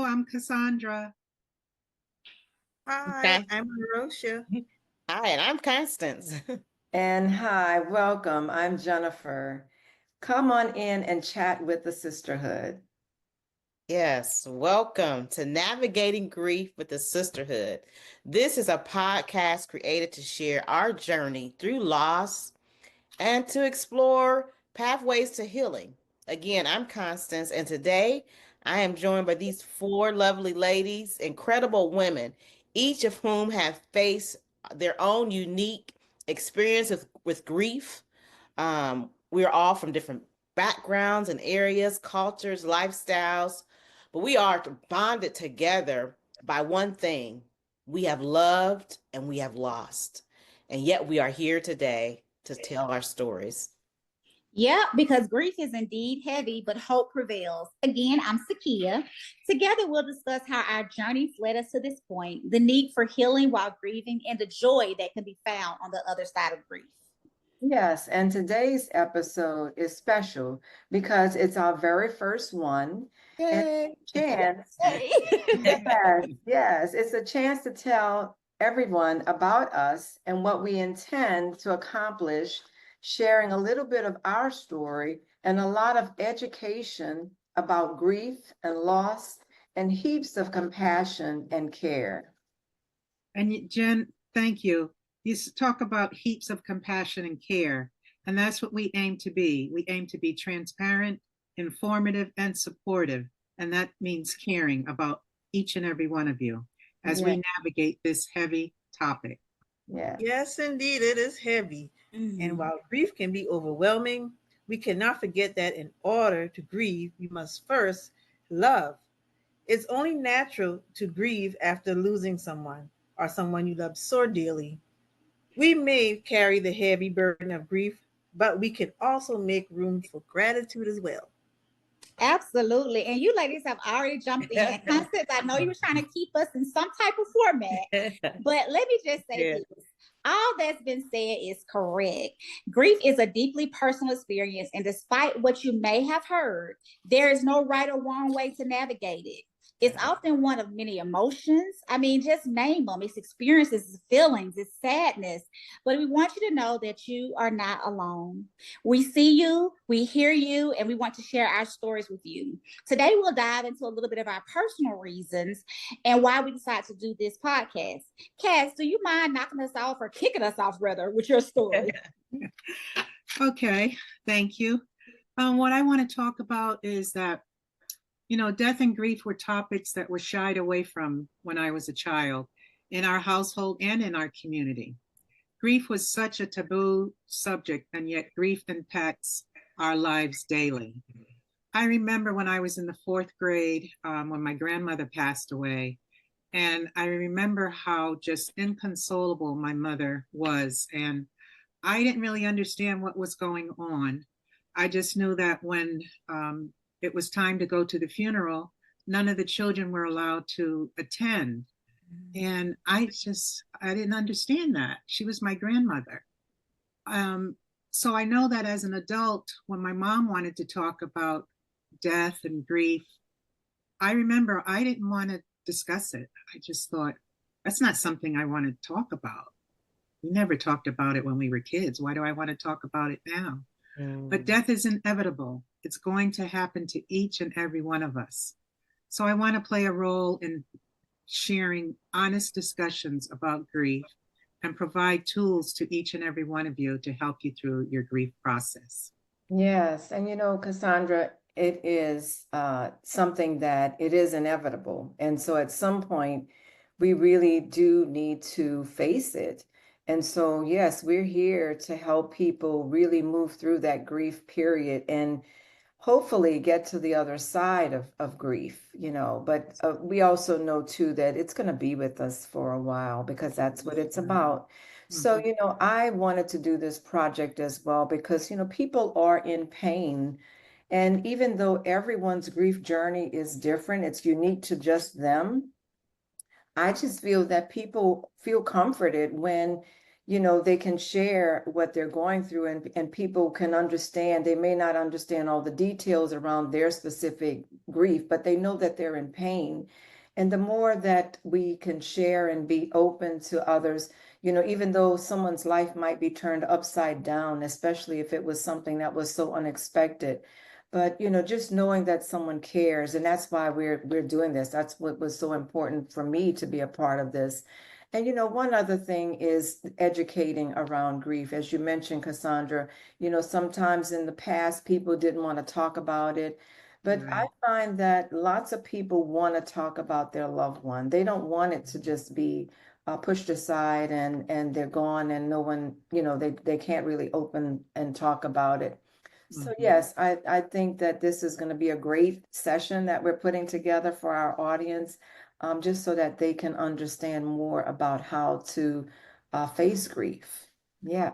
I'm Cassandra. Hi, Okay. I'm Marosha. Hi, and I'm Constance. And hi, welcome. I'm Jennifer. Come on in and chat with the sisterhood. Yes, welcome to Navigating Grief with the Sisterhood. This is a podcast created to share our journey through loss and to explore pathways to healing. Again, I'm Constance, and today I am joined by these four lovely ladies, incredible women, each of whom have faced their own unique experience with grief. We're all from different backgrounds and areas, cultures, lifestyles, but we are bonded together by one thing. We have loved and we have lost. And yet we are here today to tell our stories. Yeah, because grief is indeed heavy, but hope prevails. Again, I'm Sakia. Together, we'll discuss how our journeys led us to this point, the need for healing while grieving, and the joy that can be found on the other side of grief. Yes, and today's episode is special because it's our very first one. And Yay! chance, Hey. yes, it's a chance to tell everyone about us and what we intend to accomplish, sharing a little bit of our story and a lot of education about grief and loss and heaps of compassion and care. And Jen, thank you. You talk about heaps of compassion and care, and that's what we aim to be. We aim to be transparent, informative, and supportive, and that means caring about each and every one of you as Yeah. we navigate this heavy topic. Yeah. Yes, indeed, it is heavy. And while grief can be overwhelming, we cannot forget that in order to grieve, we must first love. It's only natural to grieve after losing someone or someone you love so dearly. We may carry the heavy burden of grief, but we can also make room for gratitude as well. Absolutely. And you ladies have already jumped in. And Constance, I know you were trying to keep us in some type of format, but let me just say Yeah. this. All that's been said is correct. Grief is a deeply personal experience, and despite what you may have heard, there is no right or wrong way to navigate it. It's often one of many emotions. I mean, just name them. It's experiences, it's feelings, it's sadness. But we want you to know that you are not alone. We see you, we hear you, and we want to share our stories with you. Today, we'll dive into a little bit of our personal reasons and why we decided to do this podcast. Cass, do you mind knocking us off or kicking us off, rather, with your story? Okay, thank you. What I want to talk about is that, death and grief were topics that were shied away from when I was a child in our household and in our community. Grief was such a taboo subject, and yet grief impacts our lives daily. I remember when I was in the fourth grade, when my grandmother passed away, and I remember how just inconsolable my mother was. And I didn't really understand what was going on. I just knew that when it was time to go to the funeral, none of the children were allowed to attend. And I didn't understand that. She was my grandmother. So I know that as an adult, when my mom wanted to talk about death and grief, I remember I didn't want to discuss it. I just thought, that's not something I want to talk about. We never talked about it when we were kids. Why do I want to talk about it now? But death is inevitable. It's going to happen to each and every one of us. So I want to play a role in sharing honest discussions about grief and provide tools to each and every one of you to help you through your grief process. Yes, and Cassandra, it is something that it is inevitable. And so at some point, we really do need to face it. And so, yes, we're here to help people really move through that grief period and hopefully get to the other side of grief, But we also know too that it's going to be with us for a while because that's what it's about. So, I wanted to do this project as well because, people are in pain. And even though everyone's grief journey is different, it's unique to just them. I just feel that people feel comforted when, they can share what they're going through, and people can understand. They may not understand all the details around their specific grief, but they know that they're in pain. And the more that we can share and be open to others, even though someone's life might be turned upside down, especially if it was something that was so unexpected. But just knowing that someone cares, and that's why we're doing this. That's what was so important for me to be a part of this. And one other thing is educating around grief. As you mentioned, Cassandra, sometimes in the past people didn't want to talk about it. But I Right. find that lots of people want to talk about their loved one. They don't want it to just be pushed aside and they're gone and no one, they can't really open and talk about it. So Mhm. yes, I think that this is going to be a great session that we're putting together for our audience, just so that they can understand more about how to face grief. Yeah.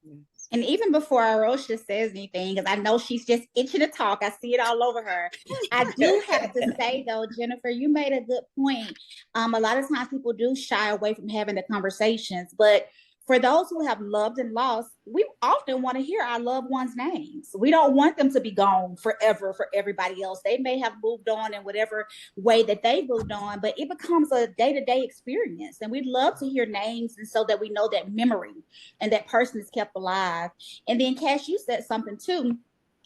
Yes. And even before Arosha says anything, because I know she's just itching to talk, I see it all over her. I do have to say, though, Jennifer, you made a good point. A lot of times people do shy away from having the conversations, but for those who have loved and lost, we often want to hear our loved ones' names. We don't want them to be gone forever for everybody else. They may have moved on in whatever way that they moved on, but it becomes a day-to-day experience. And we'd love to hear names, and so that we know that memory and that person is kept alive. And then, Cash, you said something too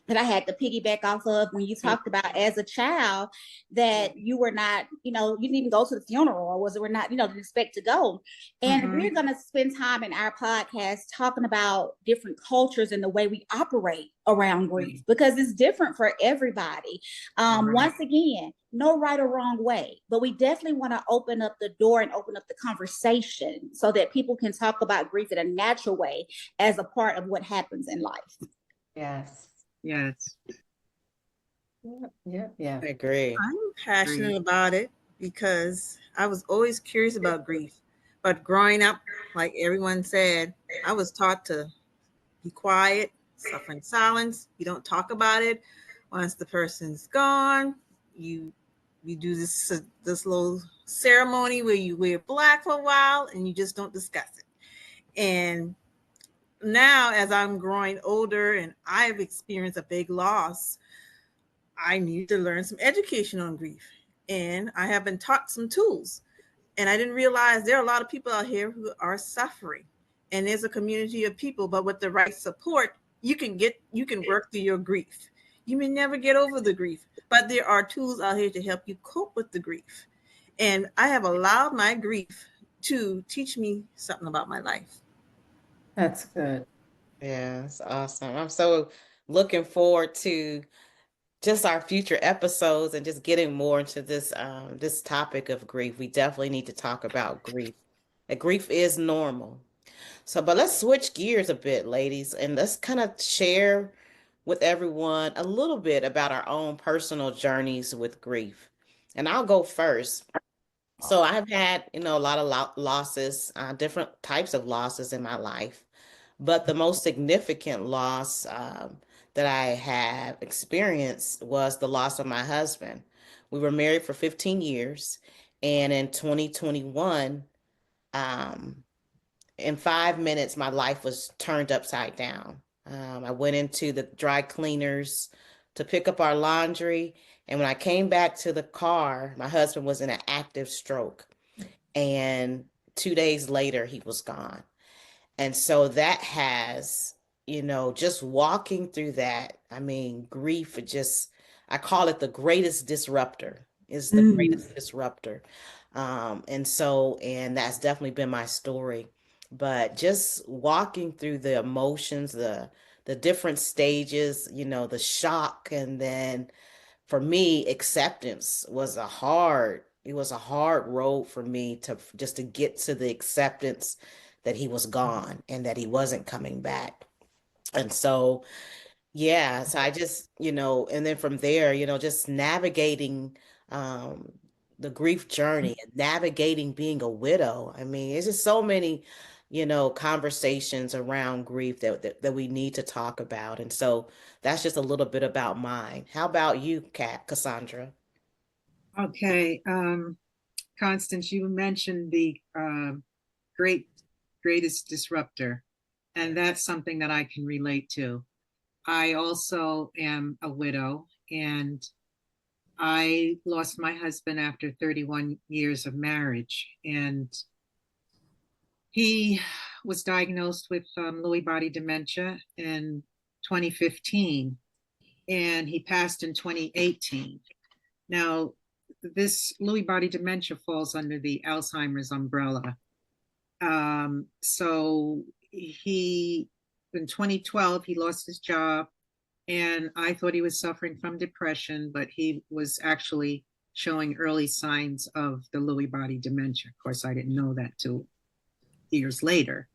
that I had to piggyback off of when you talked about as a child that you were not, you didn't even go to the funeral, or was it were not, didn't expect to go. And we're going to spend time in our podcast talking about different cultures and the way we operate around grief, because it's different for everybody. Once again, no right or wrong way, but we definitely want to open up the door and open up the conversation so that people can talk about grief in a natural way as a part of what happens in life. Yes. Yes. Yeah. I agree. I'm passionate Agree. about it because I was always curious about grief. But growing up, like everyone said, I was taught to be quiet, suffer in silence. You don't talk about it. Once the person's gone, you do this little ceremony where you wear black for a while and you just don't discuss it. And now, as I'm growing older and I've experienced a big loss, I need to learn some education on grief. And I have been taught some tools. And I didn't realize there are a lot of people out here who are suffering. And there's a community of people, but with the right support, you can work through your grief. You may never get over the grief, but there are tools out here to help you cope with the grief. And I have allowed my grief to teach me something about my life. That's good. Yeah, it's awesome. I'm so looking forward to just our future episodes and just getting more into this topic of grief. We definitely need to talk about grief. And grief is normal. So, but let's switch gears a bit, ladies, and let's kind of share with everyone a little bit about our own personal journeys with grief. And I'll go first. So I've had, a lot of losses, different types of losses in my life. But the most significant loss that I have experienced was the loss of my husband. We were married for 15 years, and in 2021, um, in 5 minutes, my life was turned upside down. I went into the dry cleaners to pick up our laundry, and when I came back to the car, my husband was in an active stroke, and 2 days later, he was gone. And so that has, just walking through that, I mean, grief, I call it the greatest disruptor, is the greatest disruptor. And that's definitely been my story. But just walking through the emotions, the different stages, the shock, and then for me, acceptance it was a hard road for me to just to get to the acceptance that he was gone and that he wasn't coming back. And so, yeah, so I just, and then from there, just navigating um the grief journey and navigating being a widow. I mean, it's just so many, conversations around grief that we need to talk about. And so that's just a little bit about mine. How about you, Cassandra? Okay. Constance, you mentioned the great greatest disruptor. And that's something that I can relate to. I also am a widow, and I lost my husband after 31 years of marriage. And he was diagnosed with Lewy body dementia in 2015, and he passed in 2018. Now, this Lewy body dementia falls under the Alzheimer's umbrella. So in 2012, he lost his job, and I thought he was suffering from depression, but he was actually showing early signs of the Lewy body dementia. Of course, I didn't know that till years later.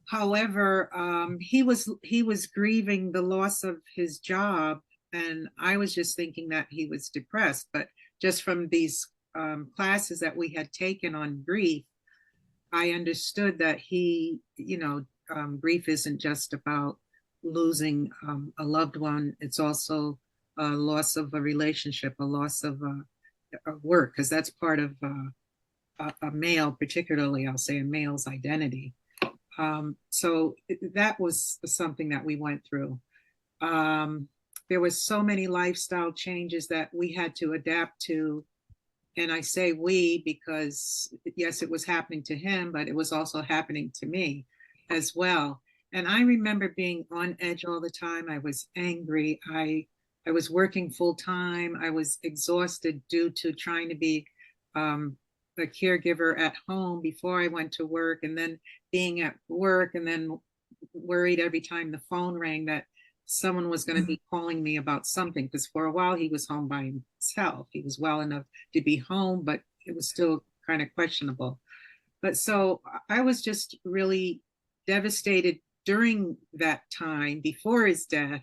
However, he was grieving the loss of his job, and I was just thinking that he was depressed. But just from these classes that we had taken on grief, I understood that grief isn't just about losing a loved one. It's also a loss of a relationship, a loss of a work, because that's part of a male, particularly, I'll say, a male's identity. So that was something that we went through. There was so many lifestyle changes that we had to adapt to. And I say we because, yes, it was happening to him, but it was also happening to me as well. And I remember being on edge all the time. I was angry. I was working full time. I was exhausted due to trying to be a caregiver at home before I went to work, and then being at work, and then worried every time the phone rang that someone was going to be calling me about something, because for a while he was home by himself. He was well enough to be home, but it was still kind of questionable. But so I was just really devastated during that time before his death.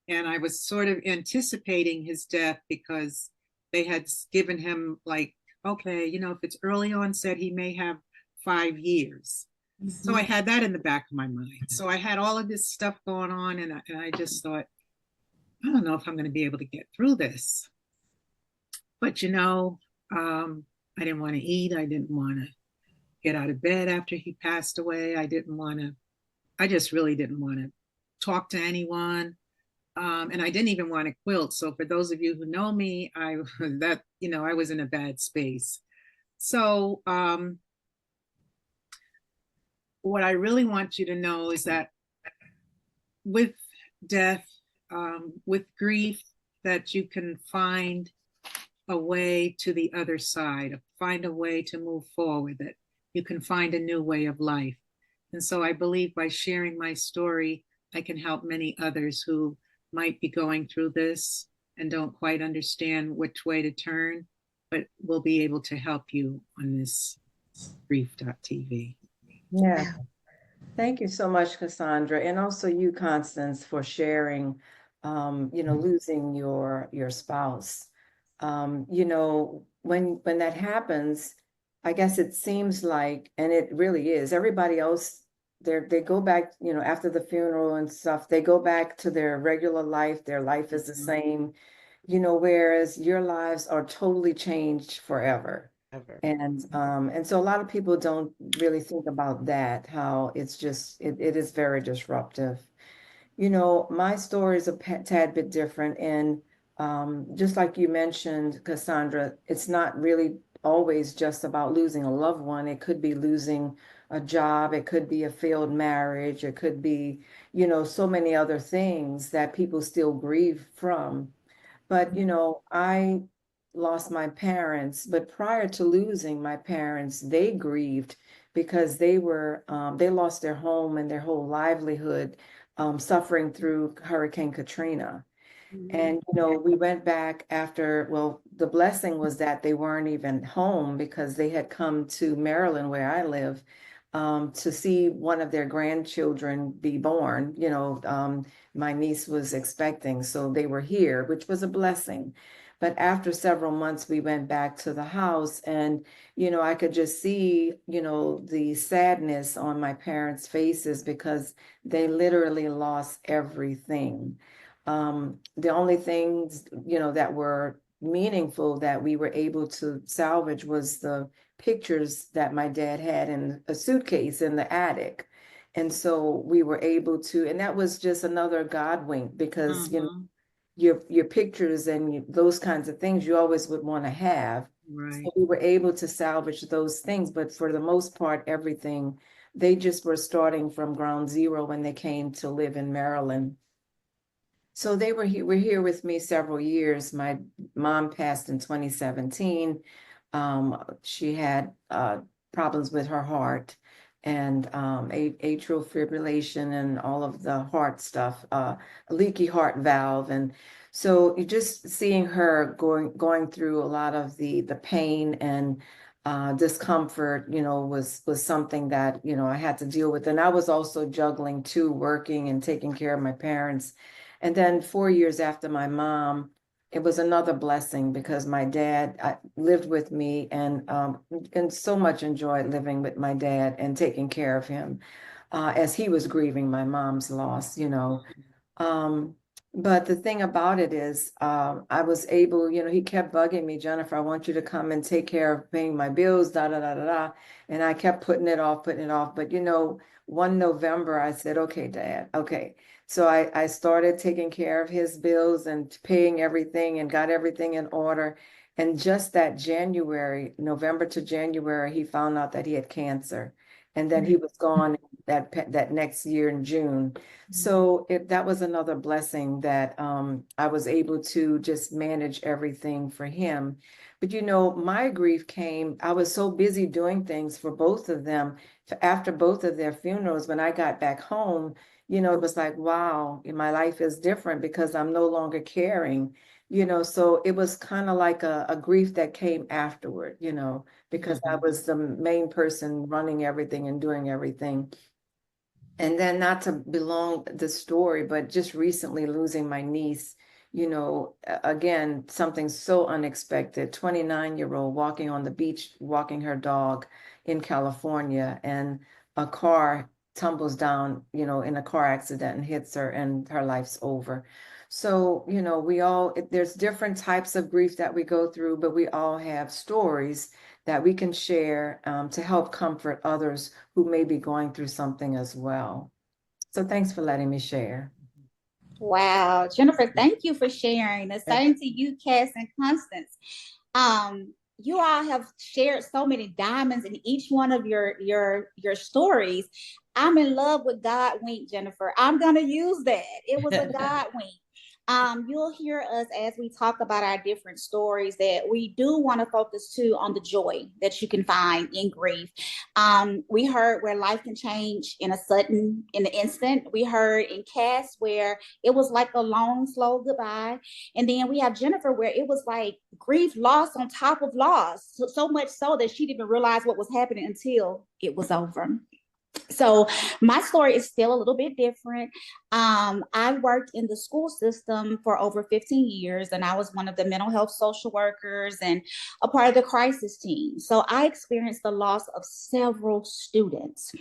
And I was sort of anticipating his death because they had given him, like, okay, if it's early onset, he may have 5 years. Mm-hmm. So I had that in the back of my mind. So I had all of this stuff going on, and I just thought, I don't know if I'm going to be able to get through this. But, I didn't want to eat. I didn't want to get out of bed after he passed away. I just really didn't want to talk to anyone. And I didn't even want to quilt. So for those of you who know me, I was in a bad space. So what I really want you to know is that with death, with grief, that you can find a way to the other side, find a way to move forward, that you can find a new way of life. And so I believe by sharing my story, I can help many others who might be going through this and don't quite understand which way to turn, but we'll be able to help you on this grief.tv. Yeah. Thank you so much, Cassandra, and also you, Constance, for sharing, losing your spouse. When that happens, I guess it seems like, and it really is, everybody else, they go back, after the funeral and stuff, they go back to their regular life. Their life is the same, whereas your lives are totally changed forever. And so a lot of people don't really think about that, how it's just, it is very disruptive. My story is a tad bit different. And just like you mentioned, Cassandra, it's not really always just about losing a loved one. It could be losing a job. It could be a failed marriage. It could be, so many other things that people still grieve from. But, I lost my parents, but prior to losing my parents, they grieved because they lost their home and their whole livelihood, suffering through Hurricane Katrina. And, we went back after, well, the blessing was that they weren't even home because they had come to Maryland, where I live, to see one of their grandchildren be born. My niece was expecting, so they were here, which was a blessing. But after several months, we went back to the house, and, I could just see, the sadness on my parents' faces because they literally lost everything. The only things, that were meaningful that we were able to salvage was the pictures that my dad had in a suitcase in the attic. And so we were able to, and that was just another God wink, because you know, your pictures and those kinds of things you always would want to have. Right. So we were able to salvage those things, but for the most part, everything, they just were starting from ground zero when they came to live in Maryland. So they were here with me several years. My mom passed in 2017. She had problems with her heart and atrial fibrillation and all of the heart stuff, a leaky heart valve. And so you just seeing her going through a lot of the pain and discomfort, you know, was something that, you know, I had to deal with. And I was also juggling too, working and taking care of my parents. And then 4 years after my mom, it was another blessing because my dad lived with me and so much enjoyed living with my dad and taking care of him as he was grieving my mom's loss, you know. Um, but the thing about it is, I was able, you know, he kept bugging me, Jennifer, I want you to come and take care of paying my bills, da da da da da. And I kept putting it off. But, you know, one November, I said, okay, Dad, okay. So I started taking care of his bills and paying everything and got everything in order. And just that January, November to January, he found out that he had cancer. And then he was gone that next year in June. So that was another blessing that I was able to just manage everything for him. But you know, my grief came, I was so busy doing things for both of them. After both of their funerals, when I got back home, you know, it was like, wow, my life is different because I'm no longer caring, you know. So it was kind of like a grief that came afterward, you know, because I was the main person running everything and doing everything. And then, not to belong the story, but just recently losing my niece, you know, again, something so unexpected. 29-year-old walking on the beach, walking her dog in California, and a car tumbles down, you know, in a car accident and hits her, and her life's over. So, you know, there's different types of grief that we go through, but we all have stories that we can share to help comfort others who may be going through something as well. So thanks for letting me share. Wow, Jennifer, thank you for sharing. The same to you, Cass and Constance. You all have shared so many diamonds in each one of your stories. I'm in love with God wink, Jennifer. I'm gonna use that. It was a God wink. You'll hear us as we talk about our different stories that we do want to focus too on the joy that you can find in grief. We heard where life can change in an instant. We heard in Cass where it was like a long, slow goodbye. And then we have Jennifer where it was like grief, loss on top of loss. So much so that she didn't even realize what was happening until it was over. So my story is still a little bit different. I worked in the school system for over 15 years, and I was one of the mental health social workers and a part of the crisis team. So I experienced the loss of several students.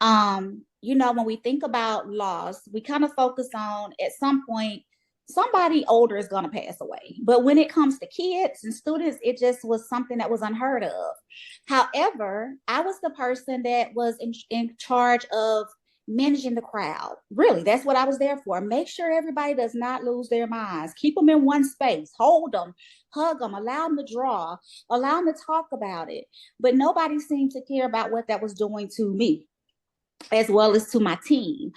You know, when we think about loss, we kind of focus on at some point, somebody older is going to pass away. But when it comes to kids and students, it just was something that was unheard of. However, I was the person that was in charge of managing the crowd. Really, that's what I was there for. Make sure everybody does not lose their minds. Keep them in one space, hold them, hug them, allow them to draw, allow them to talk about it. But nobody seemed to care about what that was doing to me, as well as to my team.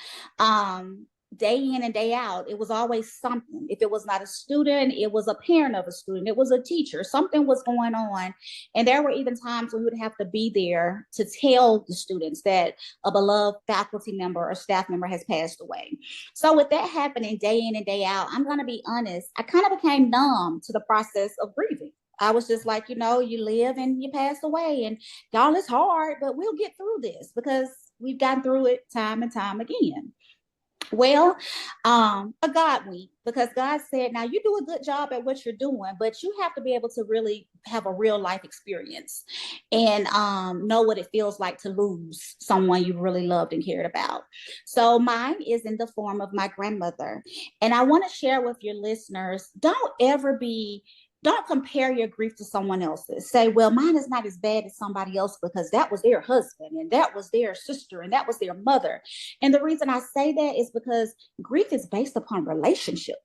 Day in and day out, it was always something. If it was not a student, it was a parent of a student, it was a teacher, something was going on. And there were even times when we would have to be there to tell the students that a beloved faculty member or staff member has passed away. So with that happening day in and day out, I'm going to be honest, I kind of became numb to the process of grieving. I was just like, you know, you live and you pass away, and y'all, it's hard, but we'll get through this because we've gotten through it time and time again. Well, a God wink, because God said, now you do a good job at what you're doing, but you have to be able to really have a real life experience and know what it feels like to lose someone you really loved and cared about. So mine is in the form of my grandmother. And I want to share with your listeners, don't ever be don't compare your grief to someone else's. Say, well, mine is not as bad as somebody else because that was their husband and that was their sister and that was their mother. And the reason I say that is because grief is based upon relationship.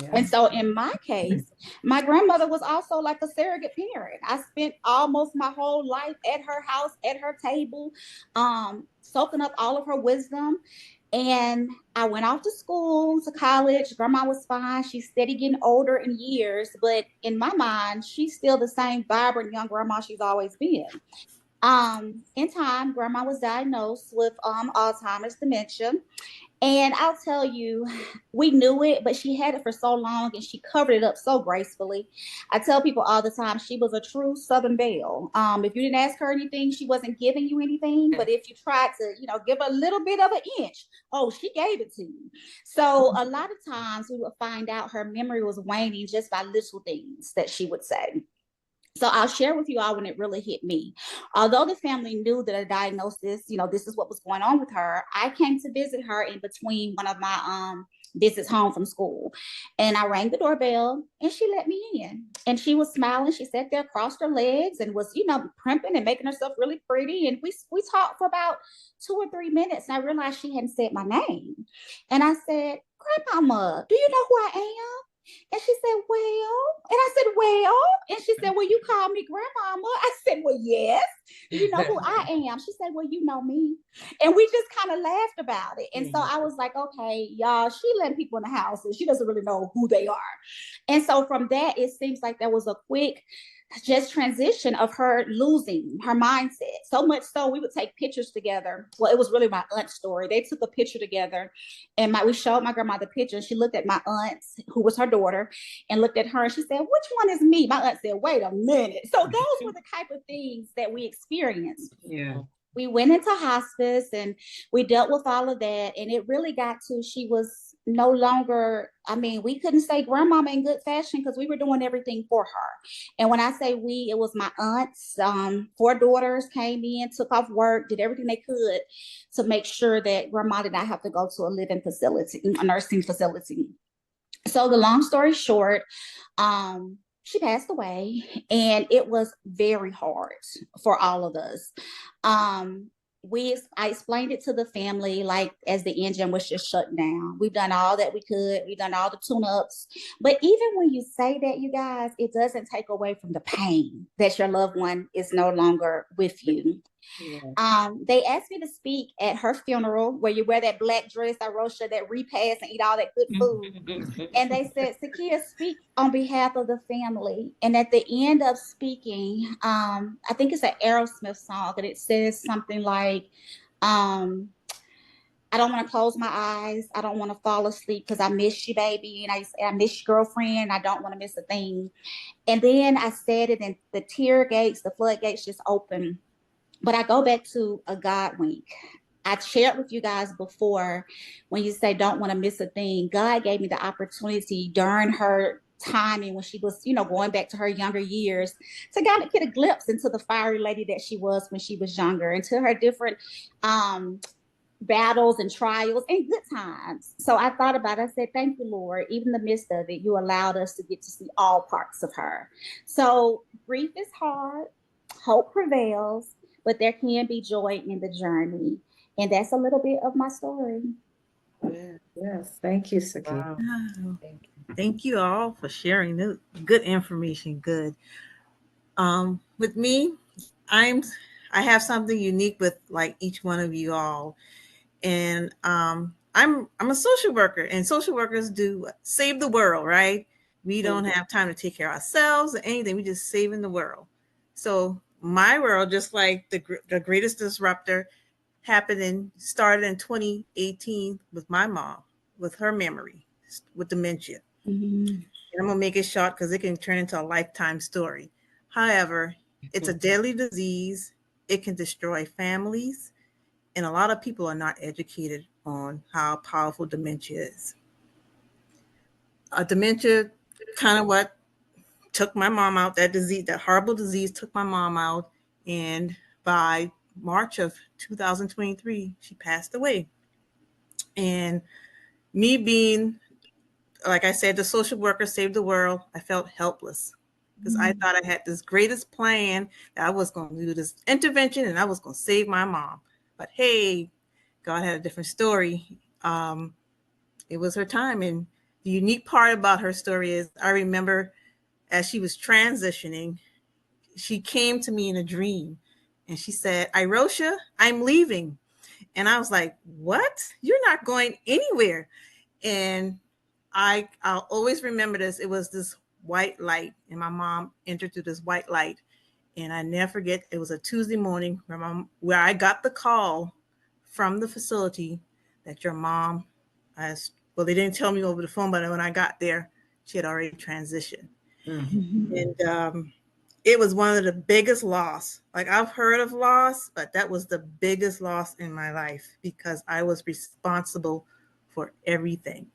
Yeah. And so in my case, my grandmother was also like a surrogate parent. I spent almost my whole life at her house, at her table, soaking up all of her wisdom. And I went off to school, to college. Grandma was fine. She's steady getting older in years, but in my mind, she's still the same vibrant young grandma she's always been. In time, grandma was diagnosed with Alzheimer's dementia. And I'll tell you, we knew it, but she had it for so long and she covered it up so gracefully. I tell people all the time, she was a true Southern belle. If you didn't ask her anything, she wasn't giving you anything. But if you tried to, give a little bit of an inch, oh, she gave it to you. So a lot of times we would find out her memory was waning just by little things that she would say. So I'll share with you all when it really hit me. Although the family knew that a diagnosis, this is what was going on with her, I came to visit her in between one of my visits home from school. And I rang the doorbell and she let me in. And she was smiling. She sat there, crossed her legs and was, primping and making herself really pretty. And we talked for about 2 or 3 minutes. And I realized she hadn't said my name. And I said, Grandmama, do you know who I am? And she said, well, and I said, well, and she said, well, you call me grandmama. I said, well, yes. You know who I am? She said, well, you know me. And we just kind of laughed about it. And so I was like, okay, y'all, she letting people in the house and she doesn't really know who they are. And so from that, it seems like there was a quick just transition of her losing her mindset. So much so we would take pictures together. Well, it was really my aunt's story. They took a picture together and we showed my grandma the picture. She looked at my aunt, who was her daughter, and looked at her and she said, which one is me? My aunt said, wait a minute. So those were the type of things that we experienced. Yeah. We went into hospice and we dealt with all of that. And it really got to, she was no longer, we couldn't say grandmama in good fashion because we were doing everything for her. And when I say we, it was my aunts, 4 daughters came in, took off work, did everything they could to make sure that grandma did not have to go to a living facility, a nursing facility. So the long story short, she passed away and it was very hard for all of us. I explained it to the family, like as the engine was just shut down. We've done all that we could. We've done all the tune-ups. But even when you say that, you guys, it doesn't take away from the pain that your loved one is no longer with you. Yeah. They asked me to speak at her funeral where you wear that black dress, Arosha, that repast and eat all that good food. And they said, Sakia, speak on behalf of the family. And at the end of speaking, I think it's an Aerosmith song, and it says something like, I don't want to close my eyes. I don't want to fall asleep because I miss you, baby. And I miss your girlfriend. I don't want to miss a thing. And then I said it, and the floodgates just opened. But I go back to a God wink. I shared with you guys before when you say don't want to miss a thing. God gave me the opportunity during her timing when she was, going back to her younger years to kind of get a glimpse into the fiery lady that she was when she was younger, into her different battles and trials and good times. So I thought about it. I said, thank you, Lord. Even in the midst of it, you allowed us to get to see all parts of her. So grief is hard. Hope prevails. But there can be joy in the journey. And that's a little bit of my story. Yes. Thank you, Sakia. Wow. Thank you all for sharing the good information. Good. With me, I have something unique with like each one of you all. And I'm a social worker, and social workers do save the world, right? We don't have time to take care of ourselves or anything. We just saving the world. So my world, just like the greatest disruptor, started in 2018 with my mom, with her memory, with dementia. Mm-hmm. And I'm gonna make it short because it can turn into a lifetime story. However, it's a deadly disease. It can destroy families, and a lot of people are not educated on how powerful dementia is. Dementia, kind of what took my mom out. That disease, that horrible disease, took my mom out, and by March of 2023, she passed away. And me being like I said, the social worker saved the world. I felt helpless because I thought I had this greatest plan that I was going to do this intervention and I was going to save my mom. But hey, God had a different story. It was her time. And the unique part about her story is I remember as she was transitioning, she came to me in a dream and she said, Irosha, I'm leaving. And I was like, what? You're not going anywhere. And I'll always remember this. It was this white light, and my mom entered through this white light. And I never forget, it was a Tuesday morning where I got the call from the facility that your mom, well, they didn't tell me over the phone, but when I got there, she had already transitioned. Mhm. And it was one of the biggest loss. Like I've heard of loss, but that was the biggest loss in my life because I was responsible for everything.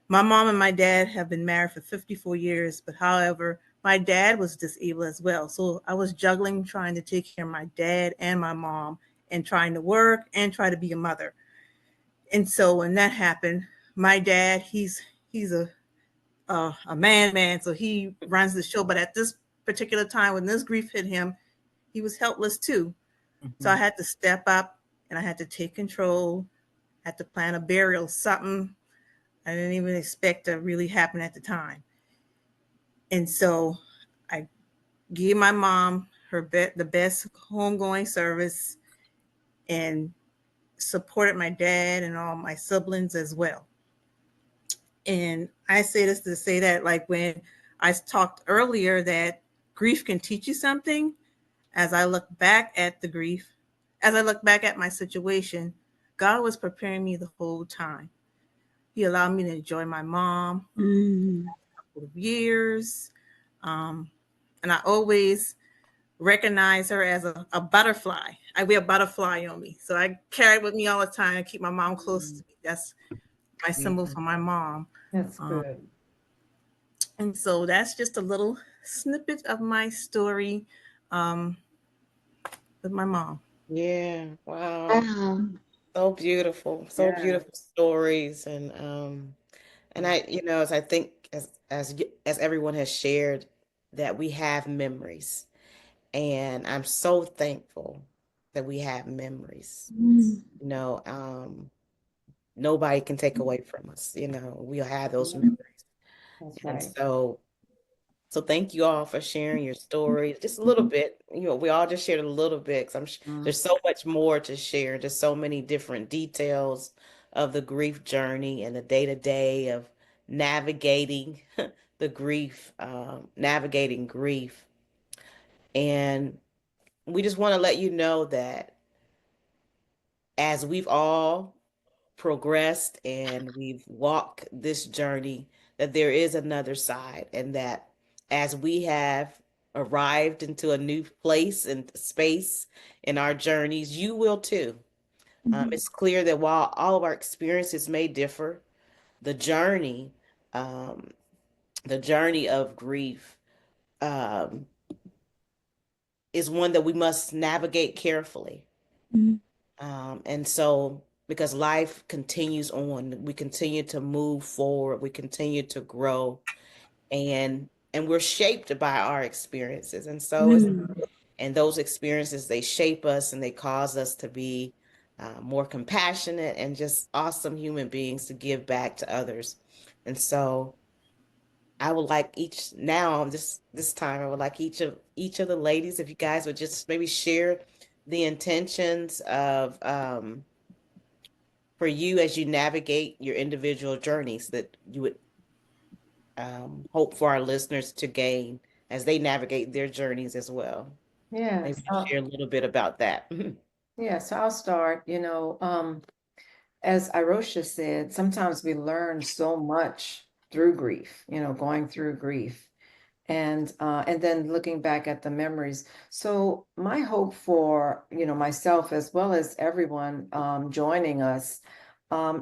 My mom and my dad have been married for 54 years, but however, my dad was disabled as well. So I was juggling trying to take care of my dad and my mom and trying to work and try to be a mother. And so when that happened, my dad, he's a man, so he runs the show. But at this particular time, when this grief hit him, he was helpless too. So I had to step up and I had to take control, had to plan a burial, something I didn't even expect to really happen at the time. And so I gave my mom the best homegoing service and supported my dad and all my siblings as well. And I say this to say that, like when I talked earlier, that grief can teach you something. As I look back at the grief, as I look back at my situation, God was preparing me the whole time. He allowed me to enjoy my mom for a couple of years. And I always recognize her as a butterfly. I wear a butterfly on me. So I carry it with me all the time. I keep my mom close to me. That's my symbol for my mom. That's good. And so that's just a little snippet of my story um, with my mom. Yeah. Wow. Wow. So beautiful. So Yeah. beautiful stories. And I, as I think as everyone has shared, that we have memories. And I'm so thankful that we have memories. You know, nobody can take away from us. We'll have those memories. That's And right. so thank you all for sharing your stories. Just a little bit. We all just shared a little bit, 'cause there's so much more to share. There's so many different details of the grief journey and the day-to-day of navigating the grief, navigating grief. And we just want to let you know that as we've all progressed and we've walked this journey, that there is another side, and that as we have arrived into a new place and space in our journeys, you will too. It's clear that while all of our experiences may differ, the journey, um, the journey of grief, um, is one that we must navigate carefully. And so, because life continues on, we continue to move forward, we continue to grow, and we're shaped by our experiences. And so, and those experiences, they shape us and they cause us to be more compassionate and just awesome human beings to give back to others. And so, I would like this time, I would like each of the ladies, if you guys would just maybe share the intentions of for you as you navigate your individual journeys that you would hope for our listeners to gain as they navigate their journeys as well. Maybe Yes. share a little bit about that. Yeah, so I'll start. As Irosha said, sometimes we learn so much through grief, going through grief. And then looking back at the memories. So my hope for, myself as well as everyone joining us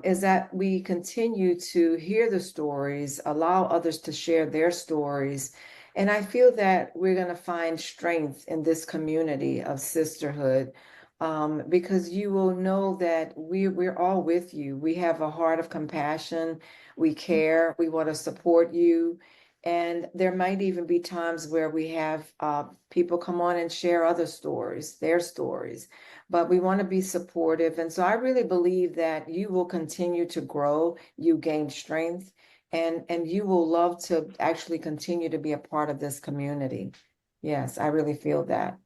is that we continue to hear the stories, allow others to share their stories. And I feel that we're going to find strength in this community of sisterhood because you will know that we're all with you. We have a heart of compassion. We care. We want to support you. And there might even be times where we have people come on and share other stories, their stories, but we want to be supportive. And so I really believe that you will continue to grow, you gain strength, and you will love to actually continue to be a part of this community. Yes, I really feel that.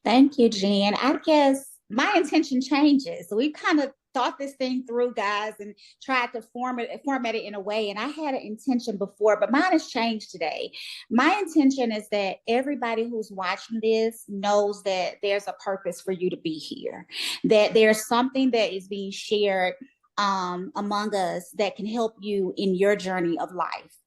Thank you, Jen. I guess my intention changes. So we've kind of thought this thing through, guys, and tried to format it in a way. And I had an intention before, but mine has changed today. My intention is that everybody who's watching this knows that there's a purpose for you to be here, that there's something that is being shared among us that can help you in your journey of life.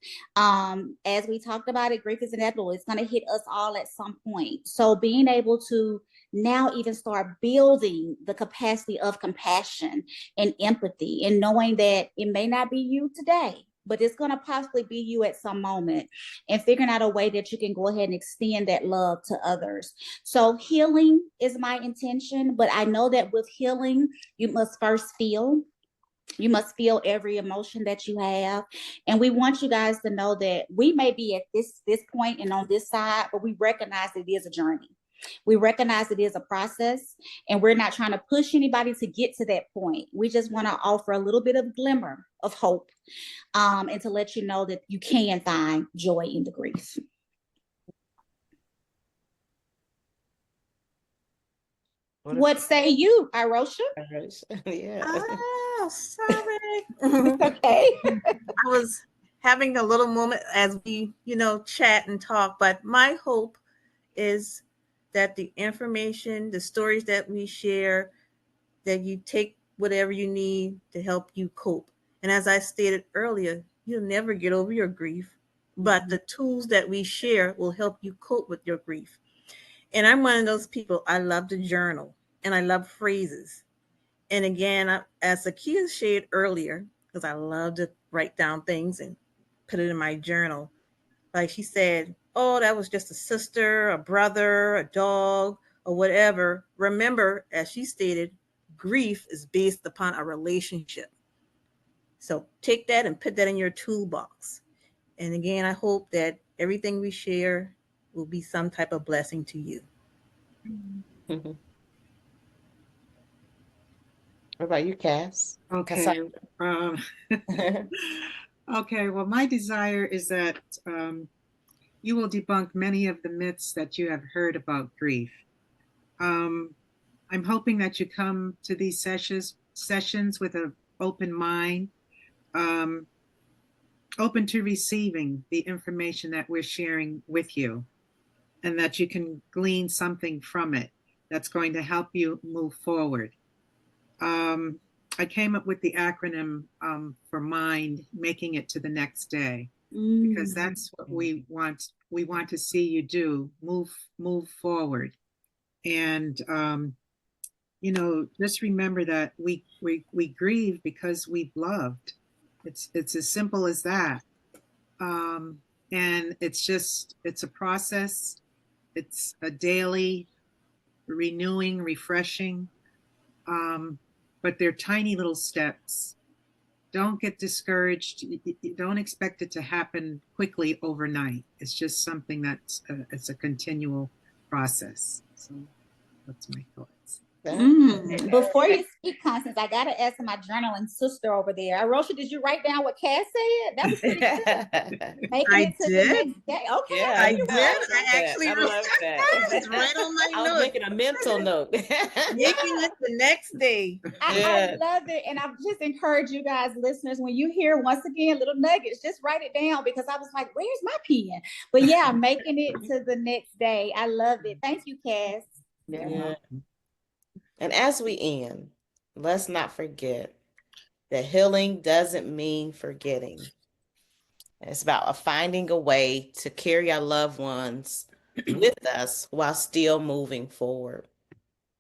As we talked about it, grief is inevitable. It's going to hit us all at some point. So being able to now even start building the capacity of compassion and empathy, and knowing that it may not be you today, but it's going to possibly be you at some moment, and figuring out a way that you can go ahead and extend that love to others. So healing is my intention, but I know that with healing, you must first feel. You must feel every emotion that you have. And we want you guys to know that we may be at this point and on this side, but we recognize it is a journey. We recognize it is a process, and we're not trying to push anybody to get to that point. We just want to offer a little bit of glimmer of hope, and to let you know that you can find joy in the grief. What say you, Irosha? Yeah. Oh, sorry. Okay. I was having a little moment as we, chat and talk, but my hope is that the information, the stories that we share, that you take whatever you need to help you cope. And as I stated earlier, you'll never get over your grief, but the tools that we share will help you cope with your grief. And I'm one of those people, I love to journal and I love phrases. And again, as Akia shared earlier, because I love to write down things and put it in my journal, like she said, oh, that was just a sister, a brother, a dog, or whatever. Remember, as she stated, grief is based upon a relationship. So take that and put that in your toolbox. And again, I hope that everything we share will be some type of blessing to you. Mm-hmm. What about you, Cass? Okay. Okay. Well, my desire is that you will debunk many of the myths that you have heard about grief. I'm hoping that you come to these sessions with an open mind, open to receiving the information that we're sharing with you, and that you can glean something from it that's going to help you move forward. I came up with the acronym for MIND, making it to the next day, because that's what we want. We want to see you do, move forward. And just remember that we grieve because we've loved. It's as simple as that. And it's a process. It's a daily renewing, refreshing. But they're tiny little steps. Don't get discouraged. Don't expect it to happen quickly overnight. It's just something it's a continual process. So that's my thoughts. Before you speak, Constance, I gotta ask my journaling sister over there. Arosha, did you write down what Cass said? That was pretty good. Making it to the next day. Okay, Yeah, I did. I actually love that. It's right on my I was notes. making a mental note. Making it the next day. I love it. And I just encourage you guys, listeners, when you hear, once again, little nuggets, just write it down, because I was like, where's my pen? But yeah, making it to the next day. I love it. Thank you, Cass. Yeah. And as we end, let's not forget that healing doesn't mean forgetting. It's about finding a way to carry our loved ones with us while still moving forward.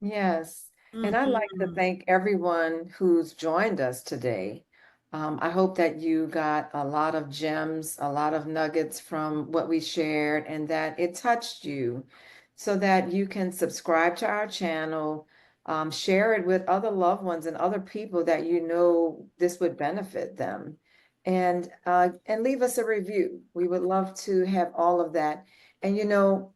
Yes. And I'd like to thank everyone who's joined us today. I hope that you got a lot of gems, a lot of nuggets from what we shared, and that it touched you so that you can subscribe to our channel, share it with other loved ones and other people that you know this would benefit them, and leave us a review. We would love to have all of that. And no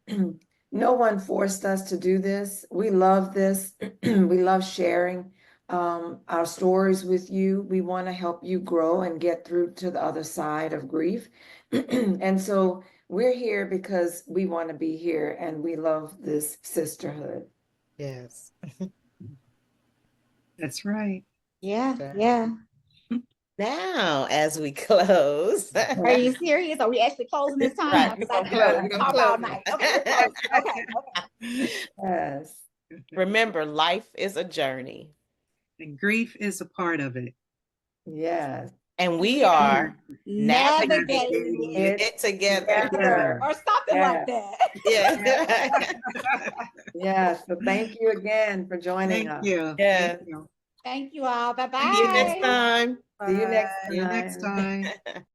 one forced us to do this. We love this. We love sharing our stories with you. We want to help you grow and get through to the other side of grief. And so we're here because we want to be here, and we love this sisterhood. Yes. That's right. Yeah, Okay. yeah. Now, as we close, Are you serious? Are we actually closing this time? right, we're 'Cause I gonna know close. we're We're gonna gonna talk all close night. it. Okay, we're closing. Okay. Yes. Remember, life is a journey, And grief is a part of it. Yes. and we We are are navigating navigating it together. together. or something like Yes. that. Yes. Yes. So thank you again for joining Thank us. you. Yes. Thank you. Thank you all. See you next Bye-bye. time. See you next Bye. See you next time. time.